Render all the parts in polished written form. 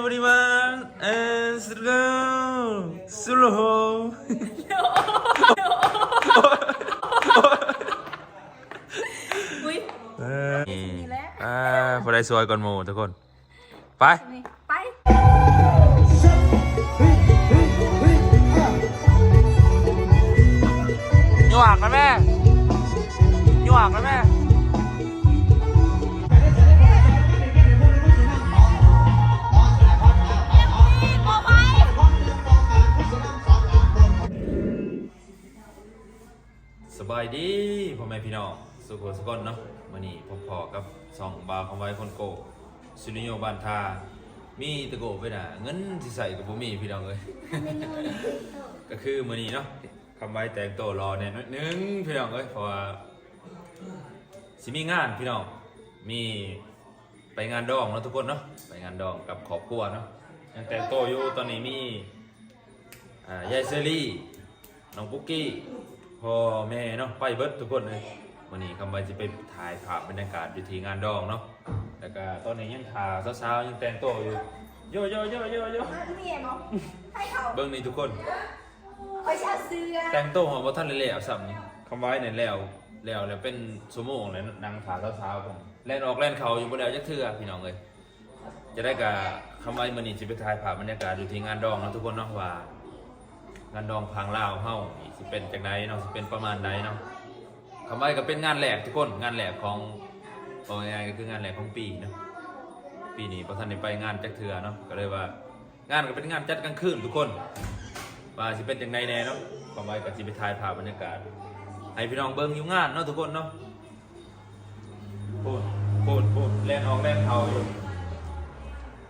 everyone and slow อุ้ยนี่แหละ พอได้สวยก่อนหมู่ทุกคนไป หยวกนะแม่หยวกนะแม่สบายดีพ่อแม่พี่น้องสุขสุขเนาะวันนี้พอๆกับ2 บาทของไว้คนโกสุนิโยบานทามีตะโกไปน่ะเงินที่ใส่กับผมมีพี่น้องเลย ก็คือมื้อนี้เนาะคำไว้แต่งตัวรอเนี่ยนึงพี่น้องเอ้ยเพราะว่าสิมีงานพี่น้องมีไปงานดองเนาะทุกคนเนาะไปงานดองกับครอบครัวเนาะยังแต่งตัวอยู่ตอนนี้มียายเซรี่น้องปุ๊กกี้พ่อแม่เนาะไปเบิดทุกคนเลยวันนี้คำไว้จะไปถ่ายภาพบรรยากาศอยู่ที่งานดองเนาะแล้วก็ตอนนี้ยังถ่าเช้าๆยังแต่งตัวอยู่โยเบิ้งนี่ทุกคนแต่งตัวของบ่ท่านแล้วซ้ำนี่คำไว้เนี่ยแล้วเป็นชั่วโมงเลยนั่งถ่าเช้าๆผมแล่นออกแล่นเขาอยู่บนแล้วจักเทื่อพี่น้องเลยจะได้กับคำไว้มื้อนี้สิไปถ่ายภาพบรรยากาศอยู่ที่งานดองเนาะทุกคนเนาะว่างานดองพังลาวเฮาสิเป็นจังไดเนาะสิเป็นประมาณใดเนาะคำไว้ก็เป็นงานแรกทุกคนงานแรกของง่ายๆก็คืองานแรกของปีเนาะปีนี้บ่ทันได้ไปงานจักเทื่อเนาะก็เลยว่างานก็เป็นงานจัดกลางคืนทุกคนว่าสิเป็นจังไดแน่เนาะคำไว้ก็สิไปถ่ายภาพบรรยากาศให้พี่น้องเบิ่งอยู่งานเนาะทุกคนเนาะพูดแล่นออกแล่นเขาอยู่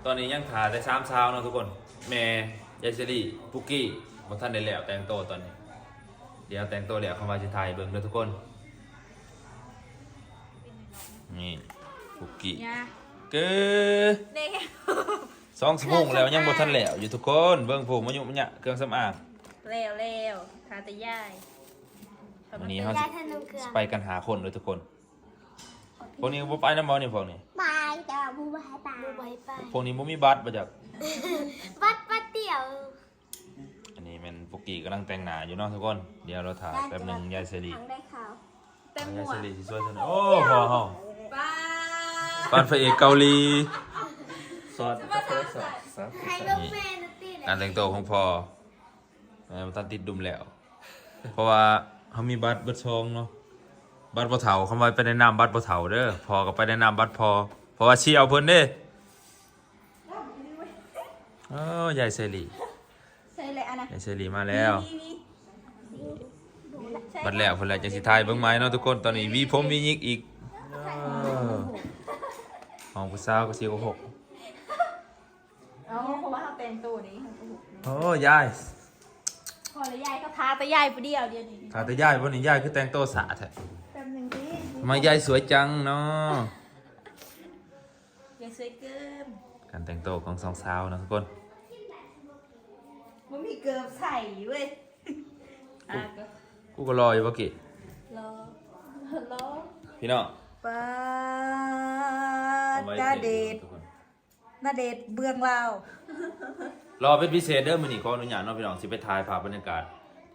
ตอนนี้ยังถ่ายแต่3 เช้าเนาะทุกคนแม่ยายเซรี่ปุกกี้บ่ทันได้แล้วแต่งตัวตอนนี้เดี๋ยวแต่งตัวแล้วคำว่าสิถ่ายเบิ่งเด้อทุกคนนี่ปุกกี้เก้2 ชั่วโมงแล้วยังบ่ทันแล้วอยู่ทุกคนเบิ่งผมมาอยู่เนี่ยเครื่องสำอางเร็วทาตะย่ายวันนี้เขาไปกันหาคนเลยทุกคนพวกนี้บ่ไปน้ำบ่นี่พวกนี้ไปแต่บูบายไปพวกนี้บ่มีบัตรบ่จักบัดเดียวอันนี้แม่นปุกกี้กำลังแต่งหน้าอยู่เนาะทุกคนเดี๋ยวเราถ่ายแป๊บนึงยายเซรีได้ข่าวเต็มหมวกยายเซรีสิสวยซั่นโอ้พอเฮาปานพระเอกเกาหลีสอดให้ลูกแม่ตีการแต่งตัวของพ่อมันตัดติดดุมแล้วเพราะว่าเขามีบัตรเบิดซองเนาะบัตรบ่เฒ่าเขาไปแนะนำบัตรบ่เฒ่าเด้อพอก็ไปแนะนำบัตรพอเพราะว่าชี้เอาเพิ่นเด้ยายเซรียายเซรีมาแล้วบัดแล้วเพิ่นแล้วจังสิถ่ายเบิ่งไหมเนาะทุกคนตอนนี้วีผมวียิกอีกห้องผู้สาวก็4 6เพราะว่าเขาแต่งตัวนี้โอ้ยายพอแล้วยายก็ทาตะย่ายผู้เดียวนี้ทาแต่ยายบ่นี่ยายคือแต่งตัวสะแท้แป๊บนึงดิ ทำไมยายสวยจังเนาะยายสวยเกินการแต่งตัวของ2 สาวนะทุกคนมันมีเกิบใส่เว้ยกูก็รออยู่บ่กี่รอพี่น้องป้าณเดชน์เบื้องลาวรอเป็นพิเศษเด้อมื้อนี้ขออนุญาตเนาะพี่น้องสิไปถ่ายภาพบรรยากาศ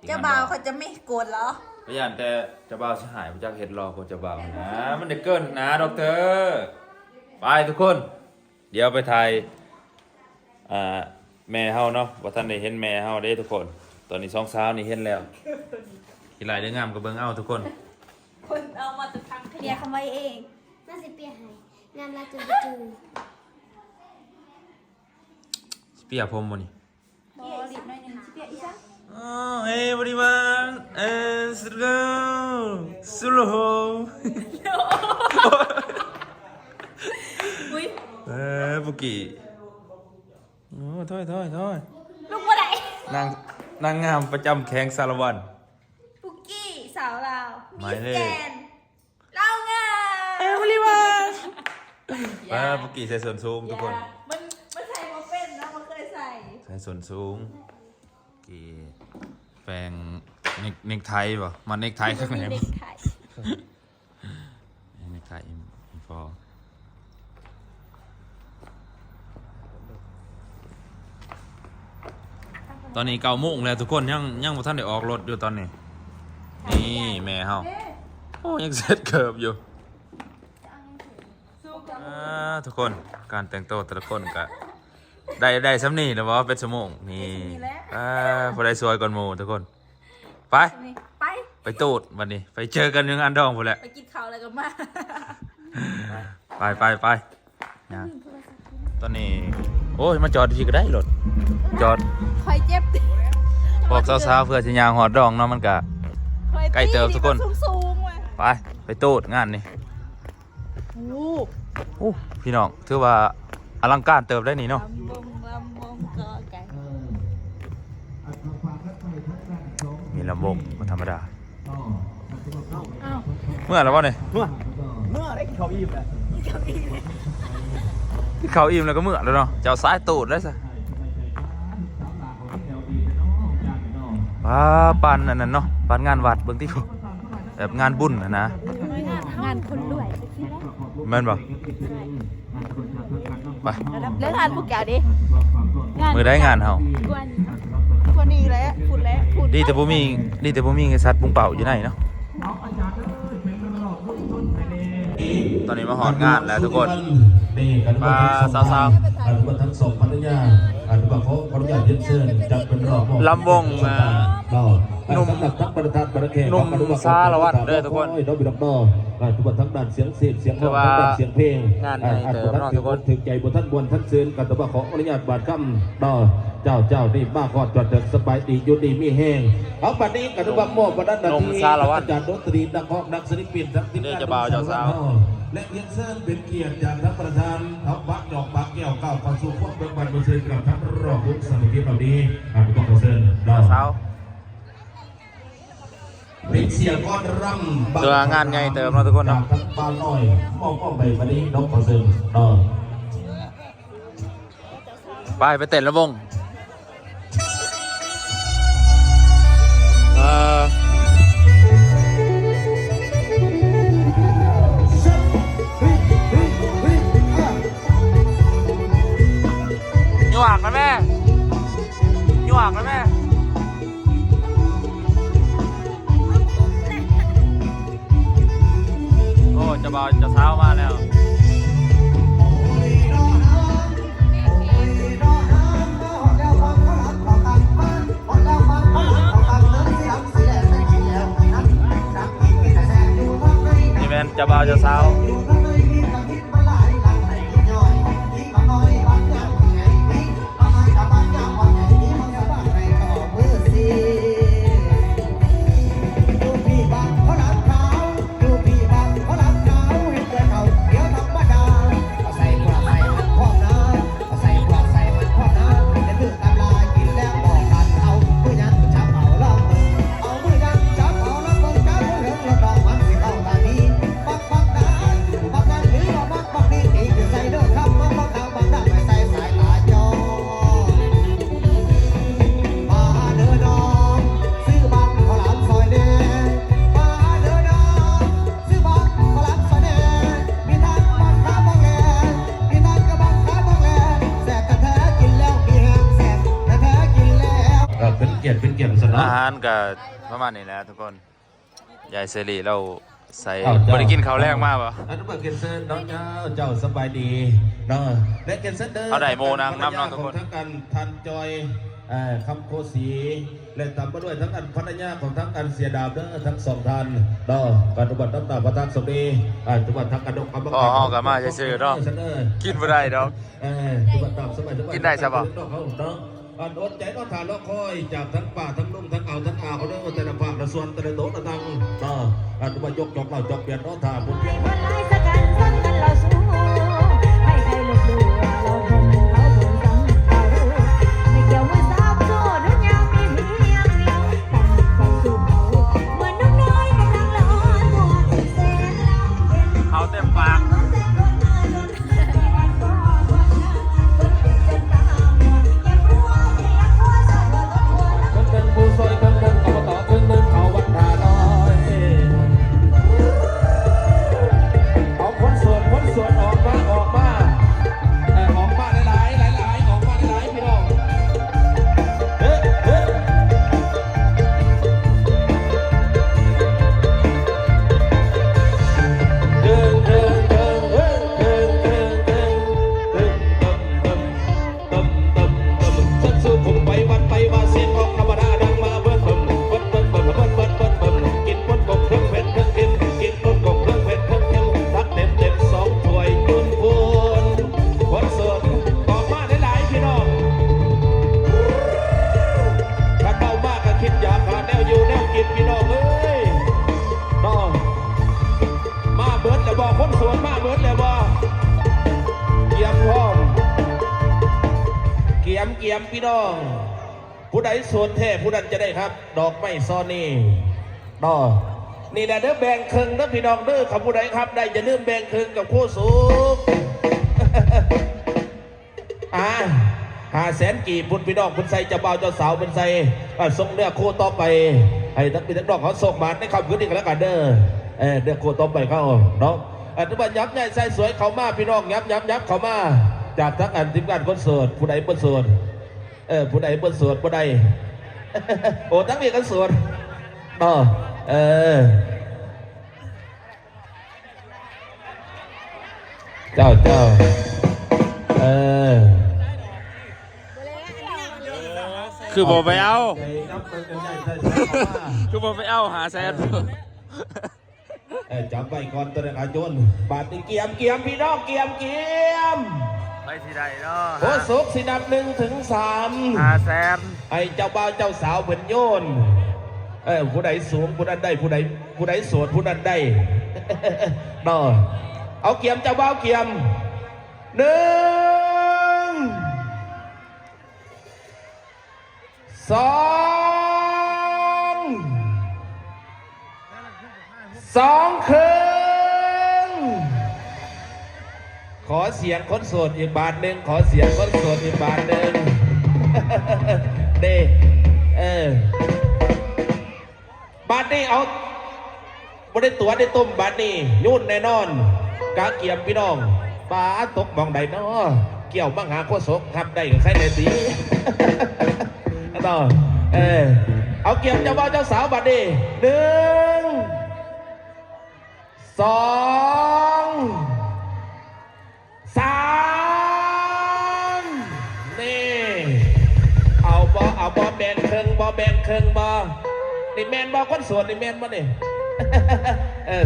เจ้าบ่าวเขาจะไม่โกรธเหรอพยานแต่เจ้าบ่าวสิหายบ่จักเฮ็ดรอคนเจ้าบ่าวนะมันได้เกินนะดอกเตอร์ไปทุกคนเดี๋ยวไปถ่ายแม่เฮาเนาะบ่ทันได้เห็นแม่เฮาเด้ทุกคนตอนนี้2 สาวนี่เห็นแล้วที่หลายได้งามก็เบิ่งเอาทุกคนเอามาจะทำเรียกคำไว้เองน่าสิเปียให้งามละจูเปียผมบ่นี่บ่รีบหน่อยนึงสิเปียอีจ้ะeveryone and slow อุ้ยปุกกี้ถอยลูกบ่ได้นางงามประจำแข่งสารวันปุกกี้สาวลาวมีแกนลาวงามeveryone ปุกกี้ใส่ส่วนสูงทุกคนมันใส่มาเป็นนะมันเคยใส่ส่วนสูงกี่แปลงเน็กไทป่ะมันเน็กไทข้างในเน็กไทพอ ตอนนี้9 โมงแล้วทุกคนยังบ่ทันได้ออกรถอยู่ตอนนี้นี่แม่เฮาโอ้ยังเสร็จเกือบอยู่ทุกคนการแต่งตัวแต่ละคนก็ได้ซ้ำนี่นะว่าเป็นชั่วโมงนี่พอได้สวยก่อนหมู่ทุกคนไป ไปตูดวันนี้ไปเจอกันยังอันดองพูดแหละ ไปกินข้าวอะไรกันมา ไปนะตอนนี้โอ้ยมาจอดพี่ก็ได้รถจอด คอยเจ็บ บอกสาวๆเพื่อสิยางหอดดองเนาะมันก็ ใกล้เติมทุกคน สูงว่ะ ไปตูดงานนี่โอ้พี่น้องถือว่าอลังการเติบได้นี่เนาะ ลำบงก็ไก่ มีลำวงมันธรรมดาเมื่อแล้ววะเนี่ย เมื่อได้กินข้าวอิ่มแล้ว ที่เขาอิ่มแล้วก็เมื่อแล้วเนาะเจ้าซ้ายตูดได้ซะปันอันนั้นเนาะปันงานวัดเบื้องที่ผมแบบงานบุญนะ งานคนรวย แม่นบ่ไป เรื่องงานพวกแกดิ มือได้งานเฮา กวนนี้แล้วพูดแล้วพูด ดีแต่บ่มีไอ้สัตว์ปุงเป่าอยู่ไหนเนาะตอนนี้มาหอดงานแล้วทุกคนมาสาว อนุบัติทั้งสองพันยาอนุบัติเขาขออนุญาตเรียนเชิญจับเป็นรอบ ลำวงนุ่มซาละวัดเด้อทุกคน ดอกบิดอกดออนุบัติทั้งด้านเสียงเสียงร้องทั้งด้านเสียงเพลง งานในเติมเนาะทุกคน ถึงใจบนท่านบนท่านเชิญกันแต่ว่าขออนุญาตบาดคำดอเจ้านี่บ้าขอดจอดเดินสบายดีอยู่ดีมีแห้งเอาบัดนี้กันบังมอบบัดนั้นนาทีอาจารย์ดนตรีนักร้องนักศิลปินทั้งทีมงานและเรียนเชิญเป็นเกียรติจากท่านประธานท็อปบักดอกบักแก้วก้าวเข้าสู่พวกเบิกบานบุญเชิญกับท่านรองผู้สมัครเหล่านี้ทุกคนเชิญดาว สาว เป็นเสียงก้อนร่ำ ตัวงานไงเติมเนาะทุกคนเนาะ ทั้งปานน้อยมองก็ไปวันนี้น้องขอเชิญดาว ไปเต้นละวงหยวกนะแม่หยวกนะแม่โอ้จะเบาจะเช้ามาแล้วนี่แม่นจะเบาจะเช้าเป็นเกียรติสนะ อาหารกับประมาณนี้แหละทุกคนยายเซรีเราใส่บริกินข้าวแรกมากปะ อันนั้นเกียรติเซนน้องเจ้าสบายดีเนาะและเกียรติเซนเด้อ เอาได้โมนางน้ำนอนทุกคน ทั้งกันทันจอยคำโคสีและตามมาด้วยทั้งอันภรรยาของทั้งอันเสียดาบเด้อทั้งสองท่านเนาะการตุบัตรน้ำตาประทานสมดีตุบัตรทั้งกระดกคำ พ่อห้องกับมาจะซื้อเนาะกินไม่ได้ดอก ตุบัตรตามสบาย กินได้ใช่ปะ เนาะอดใจอดทานรอคอยจากทั้งป่าทั้งลุ่มทั้งอ่าวทั้งอ่าวเด้อแต่ละภาคละส่วนแต่ละโต๊ะละตังเนาะตุบัตรยกจอกเราจอกเปลี่ยนรอทาบุญเพียง คนไล่สกัดซ้ำกันเราสู้ให้ใครหลบดูเราทนเขาผลซ้ำเขาไม่เกี่ยวมือสาวโซ่ทุกอย่างมีเพียงเดียวตั้งใจสู้เขาเหมือนน้องน้อยกำลังร้อนหัวติดเส้นแล้วเย็น เขาเต็มปาก ต้องเส้นคนเอ่ยล้นแดดก็ร้อนนะคนติดจนตาหมดอย่ากลัวอย่ากลัวสาวก็ต้องกลัวนะ คนเป็นผู้ซอยคนเป็นอบตคนเป็นเขาวัดนาน้อยเอาคนส ยมพี่น้องผู้ใดโสดแท้ผู้นั้นจะได้ครับ ดอกไม้ซอนี่ดอนี่แหละเด้อแบ่งครึ่งเด้อพี่น้องเด้อครับผู้ใดครับได้จะเริ่มแบ่งครึ่งกับโคสุก 500,000 กีบบุญพี่น้องบุญใส่เจ้าบ่าวเจ้าสาวบุญใส่ส่งเนื้อโคต่อไปให้ทั้งพี่ทั้งน้องเขาส่งมาในคำคืนนี้กันแล้วกันเด้อเนื้อโคต่อไปเข้าเนาะทุกบ้านยับใหญ่ใส่สวยเขามาพี่น้องยับเขามาจากทั้งอันทีมงานคนโสดผู้ใดเปิ้นโสดผู้ใดเปิ้นโสดผู้ใด โอ้ทั้งนี้กันโสดเจ้าคือบ่ไปเอาคือบ่ไปเอาหาแซน จำไว้ก่อนตัวนักโจรบาทนี่เกียมพี่น้องเกียมไปที่ใดเนาะโคสุกสินับ1 ถึง 3หาแซนไอ้เจ้าบ่าวเจ้าสาวเพิ่นโยนผู้ใดสูงผู้นั้นได้ผู้ใดโสดผู้นั้นได้ เนาะเอาเกียมเจ้าบ่าวเกียม1 2 2 ครึ่งขอเสียงคนโสดอีกบาทหนึ่งขอเสียงคนโสดอีกบาทหนึ่ง เด้บาทนี้เอาบริตัวได้ต้มบาทนี้ยุ่นแน่นอนกาเกียมพี่น้องปลาตกมองใดเนาะเกี่ยวบังหาโคศกทำได้กับใครในสี ต่อเอาเกียมเจ้าบ่าวเจ้าสาวบัดนี้1 2 3นี่เอาบ่แบ่งครึ่งบ่นี่แมนบ่คนสวนนี่แมนบ่นี่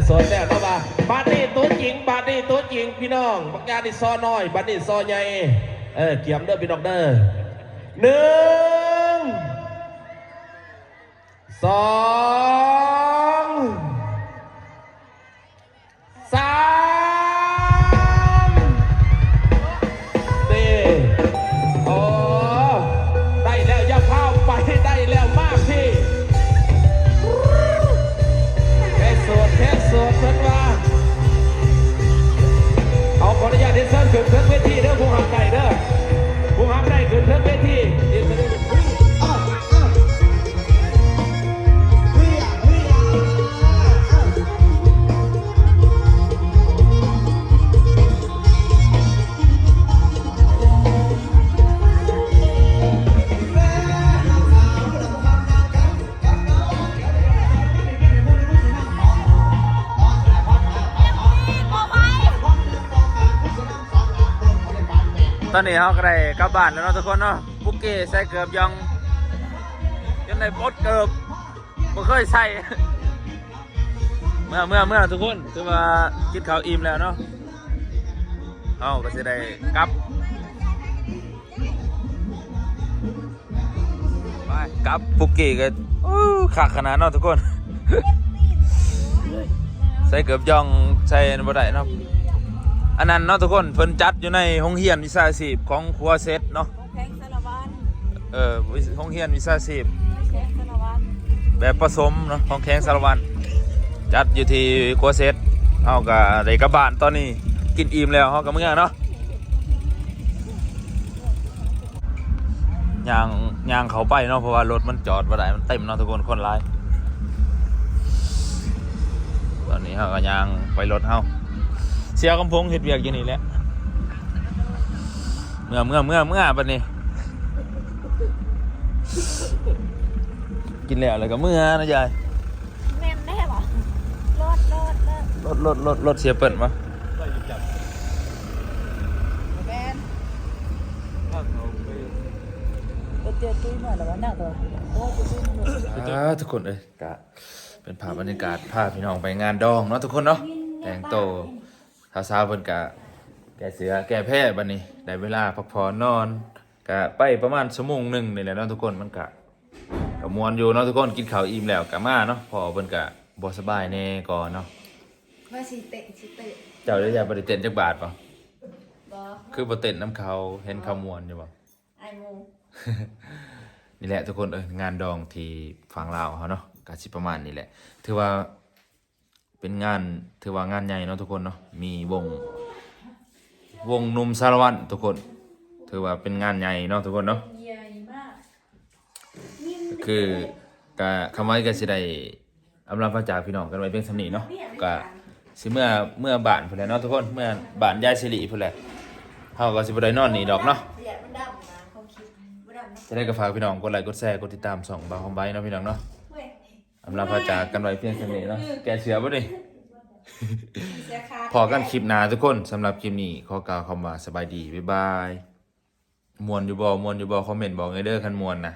สวนแล้วเนาะบ่าบัดนี้ตัวจริงพี่น้องบางอย่างนี่ซอน้อยบัดนี้ซอใหญ่เกียมเด้อพี่น้องเด้อ1 2 3นี่โอ้ได้แล้วอย่าพาไปได้แล้วมากพี่แค่โสดเพิ่นว่าเอาขออนุญาตเดินเส้นขึ้นเวทีเด้อผู้หามได้เด้อผู้หามได้ขึ้นเวทีตอนนี้เขาก็ได้กลับบ้านแล้วเนาะทุกคนเนาะบุกเก้ใส่เกือบยังในปดเกือบไม่เคยใส่เมื่อทุกคนคือว่ากินข้าวอิ่มแล้วเนาะเขาก็จะได้กลับไปกลับบุกเก้ก็ขาดขนาดเนาะทุกคน ใส่เกือบย่องใส่บ่ได้เนาะอันนั้นเนาะทุกคนเพิ่นจัดอยู่ในห้องเรียนวิชาชีพของครัวเซตเนาะห้องเรียนวิชาชีพแบบผสมเนาะของแข้งสารวัตรจัดอยู่ที่ครัวเซตเฮาก็ได้กลับบ้านตอนนี้กินอิ่มแล้วเฮาก็มื้อเนาะย่างเขาไปเนาะเพราะว่ารถมันจอดบ่ได้มันเต็มเนาะทุกคนหลายตอนนี้เฮาก็ย่างไปรถเฮาเสียกำพงเห็ดเวียกอย่างนี้แหละเมื่อบัดนี้กินแล้วอะไรก็เมื่อนะยายแม่นได้หรอรถเสียเปิดมาทุกคนเลยกะเป็นภาพบรรยากาศภาพพี่น้องไปงานดองเนาะทุกคนเนาะแต่งโตสาวๆเพิ่นกะแก่เสือแก่แพร่บัดนี้ได้เวลาพักผ่อนนอนกะไปประมาณ1 ชั่วโมงนี่แหละเนาะทุกคนมันกะม่วนอยู่เนาะทุกคนกินข้าวอิ่มแล้วกะมาเนาะพอเพิ่นกะบ่สบายแน่ก่อนเนาะว่าสิเตะเจ้าได้อยากบ่ได้เต้นจักบาทป่ะบ่คือบ่เต้นน้ำเขาเห็นเขาม่วนอยู่บ่ไอ้ โมง นี่แหละทุกคนงานดองที่ฝั่งลาวเขาเนาะก็สิประมาณนี้แหละถือว่าเป็นงานถือว่างานใหญ่เนาะทุกคนเนาะมีวงหนุ่มสารวัตรทุกคนถือว่าเป็นงานใหญ่เนาะทุกคนเนาะ ใหญ่มาก คือก็คำว่าก็สิได้อำลาพระจากพี่น้องกันไว้เพียงเท่านี้เนาะก็สิเมื่อบ้านพุ่นแหละเนาะทุกคนเมื่อบ้านยายสิริพุ่นแหละเฮาก็สิบ่ได้นอนนี่ดอกเนาะ เสียมันดำนะเขาคิดมันดำนะ จะได้ก็ฝากพี่น้องกดไลค์กดแชร์กดติดตามส่องบาของไบเนาะพี่น้องเนาะ เว้ย อำลาพระจากกันไว้เพียงเท่านี้เนาะแกเสือบ่นี่ เสียขาด พอกันคลิปหน้าทุกคนสำหรับคลิปนี้ขอกล่าวคำว่าสบายดีบ๊ายบายม่วนอยู่บ่คอมเมนต์บอกไงเด้อคันม่วนนะ